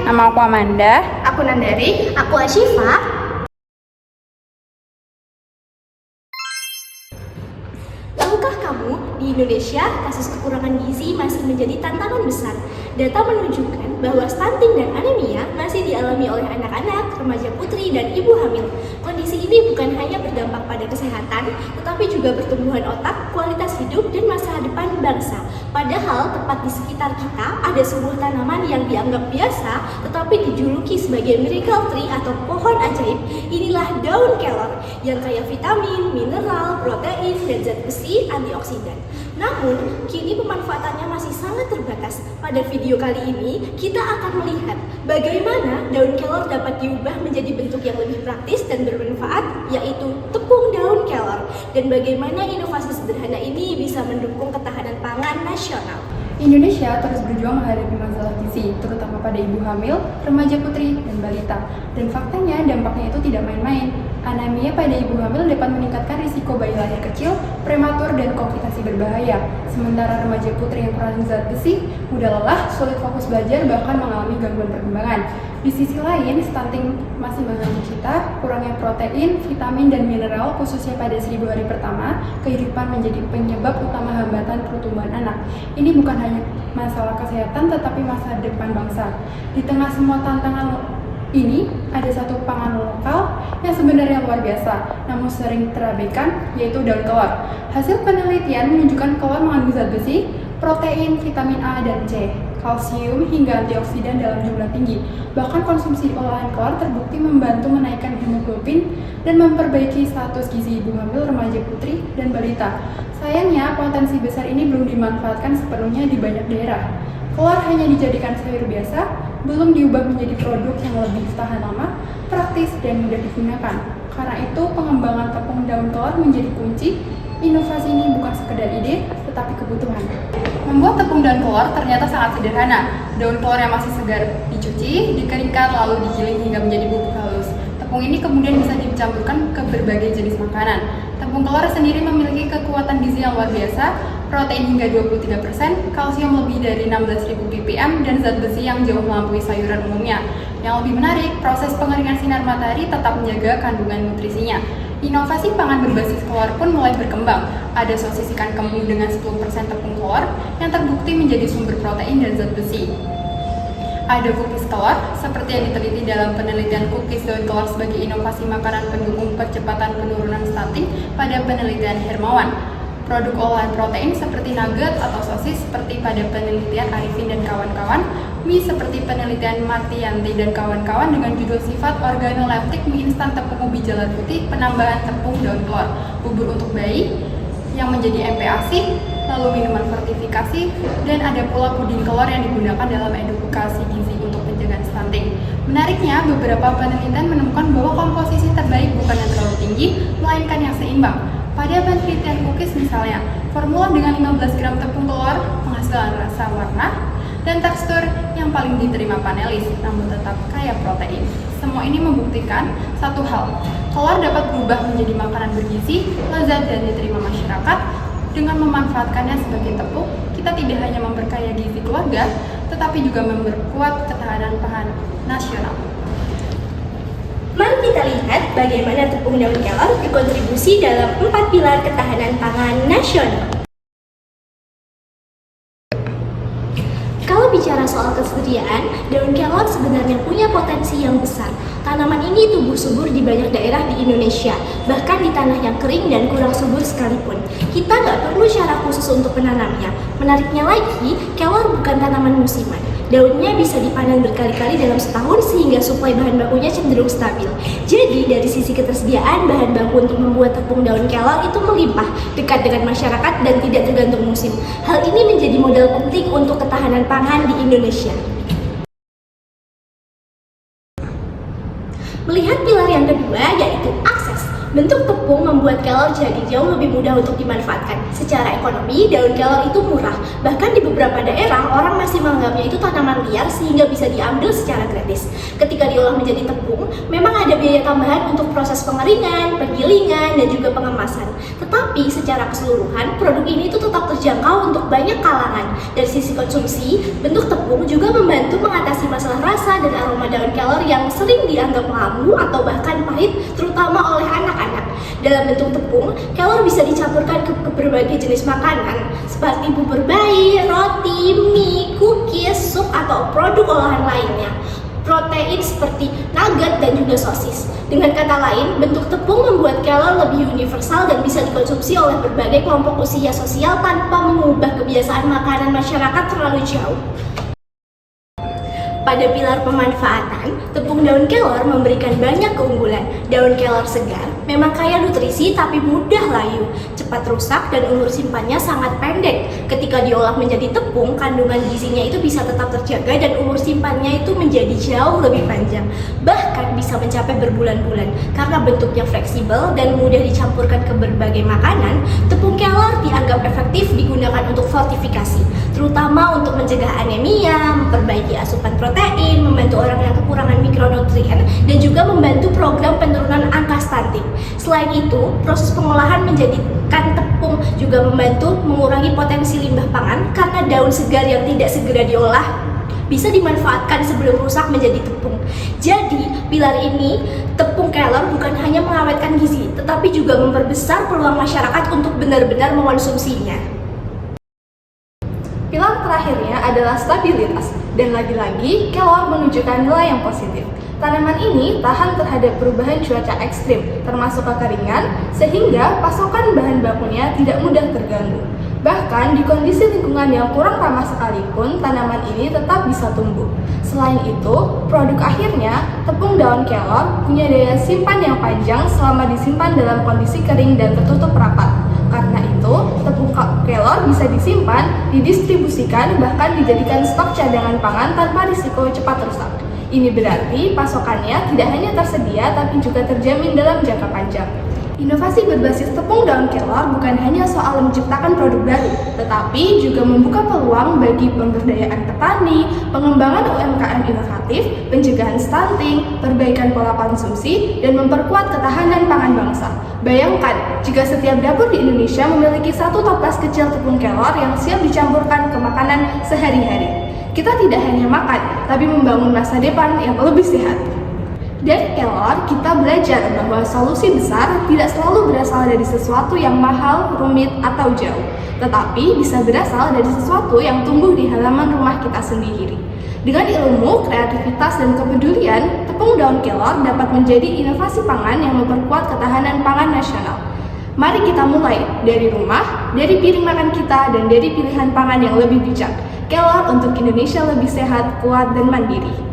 Nama aku Amanda. Aku Nandari. Aku Asyifa. Tahukah kamu, di Indonesia kasus kekurangan gizi masih menjadi tantangan besar. Data menunjukkan bahwa stunting dan anemia masih dialami oleh anak-anak, remaja putri, dan ibu hamil. Kondisi ini bukan hanya berdampak pada kesehatan, tetapi juga pertumbuhan otak, kualitas hidup, dan masa depan bangsa. Padahal tepat di sekitar kita ada sebuah tanaman yang dianggap biasa, tetapi dijuluki sebagai miracle tree atau pohon ajaib. Inilah daun kelor yang kaya vitamin, mineral, protein, dan zat besi antioksidan. Namun, kini pemanfaatannya masih sangat terbatas. Pada video kali ini, kita akan melihat bagaimana daun kelor dapat diubah menjadi bentuk yang lebih praktis dan bermanfaat, yaitu tepung daun kelor. Dan bagaimana inovasi sederhana ini bisa mendukung ketahanan pangan nasional. Indonesia terus berjuang menghadapi masalah gizi, terutama pada ibu hamil, remaja putri, dan balita. Dan faktanya dampaknya itu tidak main-main. Anemia pada ibu hamil dapat meningkatkan risiko bayi lahir kecil, prematur, dan komplikasi berbahaya. Sementara remaja putri yang kurang zat besi, mudah lelah, sulit fokus belajar, bahkan mengalami gangguan perkembangan. Di sisi lain, stunting masih mengganggu kita, kurangnya protein, vitamin, dan mineral, khususnya pada 1000 hari pertama, kehidupan menjadi penyebab utama hambatan pertumbuhan anak. Ini bukan hanya masalah kesehatan, tetapi masa depan bangsa. Di tengah semua tantangan ini, ada satu pangan lokal yang sebenarnya luar biasa, namun sering terabaikan, yaitu daun kelor. Hasil penelitian menunjukkan kelor mengandung zat besi, protein, vitamin A dan C, kalsium, hingga antioksidan dalam jumlah tinggi. Bahkan konsumsi olahan kelor terbukti membantu menaikkan hemoglobin dan memperbaiki status gizi ibu hamil, remaja putri, dan balita. Sayangnya, potensi besar ini belum dimanfaatkan sepenuhnya di banyak daerah. Kelor hanya dijadikan sayur biasa, belum diubah menjadi produk yang lebih tahan lama, praktis, dan mudah digunakan. Karena itu, pengembangan tepung daun kelor menjadi kunci. Inovasi ini bukan sekedar ide, tetapi kebutuhan. Membuat tepung daun kelor ternyata sangat sederhana. Daun kelor yang masih segar dicuci, dikeringkan, lalu digiling hingga menjadi bubuk halus. Tepung ini kemudian bisa dicampurkan ke berbagai jenis makanan. Tepung kelor sendiri memiliki kekuatan gizi yang luar biasa, protein hingga 23%, kalsium lebih dari 16.000 ppm, dan zat besi yang jauh melampaui sayuran umumnya. Yang lebih menarik, proses pengeringan sinar matahari tetap menjaga kandungan nutrisinya. Inovasi pangan berbasis kelor pun mulai berkembang. Ada sosis ikan kembung dengan 10% tepung kelor yang terbukti menjadi sumber protein dan zat besi. Ada cookies kelor, seperti yang diteliti dalam penelitian cookies daun kelor sebagai inovasi makanan pendukung percepatan penurunan stunting pada penelitian Hermawan. Produk olahan protein seperti nugget atau sosis seperti pada penelitian Arifin dan kawan-kawan, mie seperti penelitian Martianti dan kawan-kawan dengan judul sifat organoleptik mie instan tepung ubi jalar putih penambahan tepung daun kelor, bubur untuk bayi yang menjadi MPASI, lalu minuman fortifikasi, dan ada pula puding kelor yang digunakan dalam edukasi gizi untuk pencegahan stunting. Menariknya, beberapa penelitian menemukan bahwa komposisi terbaik bukan yang terlalu tinggi, melainkan yang seimbang. Pada penelitian cookies misalnya, formula dengan 15 gram tepung telur menghasilkan rasa, warna, dan tekstur yang paling diterima panelis, namun tetap kaya protein. Semua ini membuktikan satu hal, telur dapat berubah menjadi makanan bergizi, lezat, dan diterima masyarakat. Dengan memanfaatkannya sebagai tepung, kita tidak hanya memperkaya gizi keluarga, tetapi juga memperkuat ketahanan pangan nasional. Mari kita lihat bagaimana tepung daun kelor berkontribusi dalam 4 pilar ketahanan pangan nasional. Kalau bicara soal kesetiaan, daun kelor sebenarnya punya potensi yang besar. Tanaman ini tumbuh subur di banyak daerah di Indonesia, bahkan di tanah yang kering dan kurang subur sekalipun. Kita nggak perlu syarat khusus untuk menanamnya. Menariknya lagi, kelor bukan tanaman musiman. Daunnya bisa dipanen berkali-kali dalam setahun sehingga suplai bahan bakunya cenderung stabil. Jadi dari sisi ketersediaan bahan baku untuk membuat tepung daun kelor itu melimpah, dekat dengan masyarakat dan tidak tergantung musim. Hal ini menjadi modal penting untuk ketahanan pangan di Indonesia. Melihat pilar yang kedua yaitu akses. Bentuk tepung membuat kelor jadi jauh lebih mudah untuk dimanfaatkan. Secara ekonomi, daun kelor itu murah. Bahkan di beberapa daerah, orang masih menganggapnya itu tanaman liar sehingga bisa diambil secara gratis. Ketika diolah menjadi tepung, memang ada biaya tambahan untuk proses pengeringan, penggilingan, dan juga pengemasan. Tetapi secara keseluruhan, produk ini itu tetap terjangkau untuk banyak kalangan. Dari sisi konsumsi, bentuk tepung juga membantu mengatasi masalah rasa dan aroma daun kelor yang sering dianggap lamu atau bahkan pahit, terutama oleh anak-anak. Dalam bentuk tepung, kelor bisa dicampurkan ke berbagai jenis makanan seperti bubur bayi, roti, mie, cookies, sup, atau produk olahan lainnya. Protein seperti nugget dan juga sosis. Dengan kata lain, bentuk tepung membuat kelor lebih universal dan bisa dikonsumsi oleh berbagai kelompok usia sosial tanpa mengubah kebiasaan makanan masyarakat terlalu jauh. Pada pilar pemanfaatan, tepung daun kelor memberikan banyak keunggulan. Daun kelor segar memang kaya nutrisi tapi mudah layu, cepat rusak dan umur simpannya sangat pendek. Ketika diolah menjadi tepung, kandungan gizinya itu bisa tetap terjaga dan umur simpannya itu menjadi jauh lebih panjang. Bahkan bisa mencapai berbulan-bulan. Karena bentuknya fleksibel dan mudah dicampurkan ke berbagai makanan, tepung kelor dianggap efektif digunakan untuk fortifikasi, terutama untuk mencegah anemia, memperbaiki asupan protein, membantu orang yang kekurangan mikronutrien, dan juga membantu program penurunan angka stunting. Selain itu, proses pengolahan menjadikan tepung juga membantu mengurangi potensi limbah pangan karena daun segar yang tidak segera diolah bisa dimanfaatkan sebelum rusak menjadi tepung. Jadi, pilar ini, tepung kelor bukan hanya mengawetkan gizi, tetapi juga memperbesar peluang masyarakat untuk benar-benar mengonsumsinya. Pilar terakhirnya adalah stabilitas, dan lagi-lagi kelor menunjukkan nilai yang positif. Tanaman ini tahan terhadap perubahan cuaca ekstrim, termasuk kekeringan, sehingga pasokan bahan bakunya tidak mudah terganggu. Bahkan di kondisi lingkungan yang kurang ramah sekalipun, tanaman ini tetap bisa tumbuh. Selain itu, produk akhirnya, tepung daun kelor punya daya simpan yang panjang selama disimpan dalam kondisi kering dan tertutup rapat. Karena itu, tepung kelor bisa disimpan, didistribusikan, bahkan dijadikan stok cadangan pangan tanpa risiko cepat rusak. Ini berarti pasokannya tidak hanya tersedia, tapi juga terjamin dalam jangka panjang. Inovasi berbasis tepung daun kelor bukan hanya soal menciptakan produk baru, tetapi juga membuka peluang bagi pemberdayaan petani, pengembangan UMKM inovatif, pencegahan stunting, perbaikan pola konsumsi, dan memperkuat ketahanan pangan bangsa. Bayangkan, jika setiap dapur di Indonesia memiliki satu toples kecil tepung kelor yang siap dicampurkan ke makanan sehari-hari. Kita tidak hanya makan, tapi membangun masa depan yang lebih sehat. Dari kelor, kita belajar bahwa solusi besar tidak selalu berasal dari sesuatu yang mahal, rumit, atau jauh, tetapi bisa berasal dari sesuatu yang tumbuh di halaman rumah kita sendiri. Dengan ilmu, kreativitas, dan kepedulian, tepung daun kelor dapat menjadi inovasi pangan yang memperkuat ketahanan pangan nasional. Mari kita mulai dari rumah, dari piring makan kita, dan dari pilihan pangan yang lebih bijak. Kelor untuk Indonesia lebih sehat, kuat, dan mandiri.